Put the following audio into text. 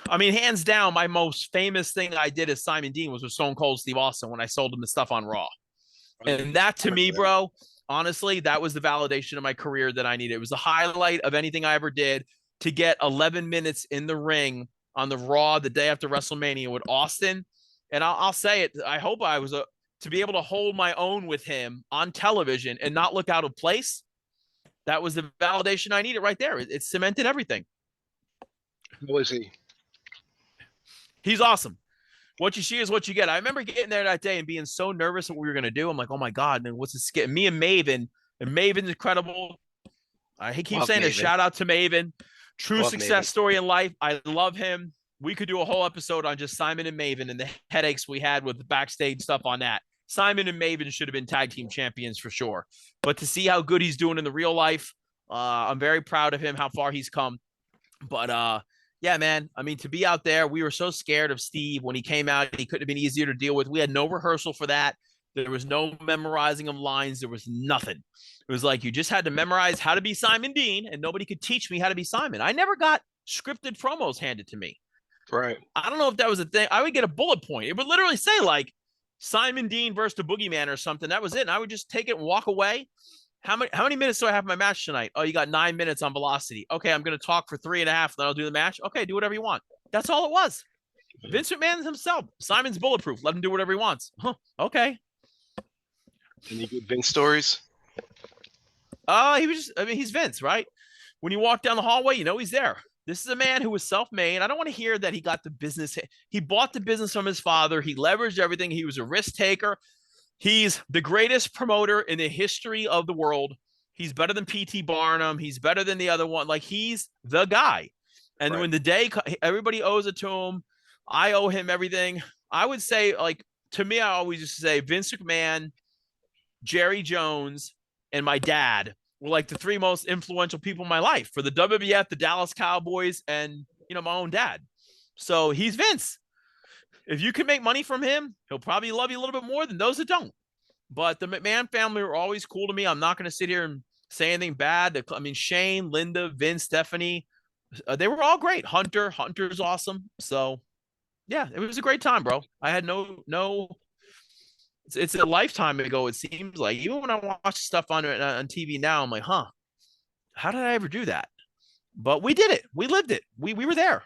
I mean, hands down, my most famous thing I did as Simon Dean was with Stone Cold Steve Austin when I sold him the stuff on Raw. Right. And that to me, Remember bro, honestly, that was the validation of my career that I needed. It was the highlight of anything I ever did to get 11 minutes in the ring on the Raw the day after WrestleMania with Austin. And I'll say it. I hope I was to be able to hold my own with him on television and not look out of place. That was the validation I needed right there. It cemented everything. that. Who was he? He's awesome. What you see is what you get. I remember getting there that day and being so nervous what we were going to do. I'm like, oh my God, man, what's this? Me and Maven, and Maven's incredible. He keeps Love saying a Maven. shout out to Maven. True Love success Maven. story in life. I love him. We could do a whole episode on just Simon and Maven and the headaches we had with the backstage stuff on that. Simon and Maven should have been tag team champions for sure. But to see how good he's doing in the real life, I'm very proud of him, how far he's come. But yeah, man. I mean, to be out there, we were so scared of Steve when he came out. He couldn't have been easier to deal with. We had no rehearsal for that. There was no memorizing of lines. There was nothing. It was like you just had to memorize how to be Simon Dean, and nobody could teach me how to be Simon. I never got scripted promos handed to me. Right. I don't know if that was a thing. I would get a bullet point. It would literally say like Simon Dean versus the Boogeyman or something. That was it. And I would just take it and walk away. How many minutes do I have in my match tonight? Oh, you got 9 minutes on Velocity. Okay, I'm going to talk for 3.5, then I'll do the match. Okay, do whatever you want. That's all it was. Vince McMahon himself. Simon's bulletproof. Let him do whatever he wants. Huh, okay. Any good Vince stories? He was just, I mean, he's Vince, right? When you walk down the hallway, you know he's there. This is a man who was self-made. I don't want to hear that he got the business. He bought the business from his father. He leveraged everything. He was a risk taker. He's the greatest promoter in the history of the world. He's better than P.T. Barnum. He's better than the other one. Like, he's the guy. And Right. when the day everybody owes it to him, I owe him everything. I would say, like, to me, I always used to say Vince McMahon, Jerry Jones, and my dad were like the three most influential people in my life for the WWF, the Dallas Cowboys, and my own dad. So he's Vince. If you can make money from him, he'll probably love you a little bit more than those that don't. But the McMahon family were always cool to me. I'm not going to sit here and say anything bad. I mean, Shane, Linda, Vince, Stephanie, they were all great. Hunter's awesome. So yeah, it was a great time, bro. I had no. It's a lifetime ago. It seems like even when I watch stuff on TV now, I'm like, huh, how did I ever do that? But we did it. We lived it. We were there.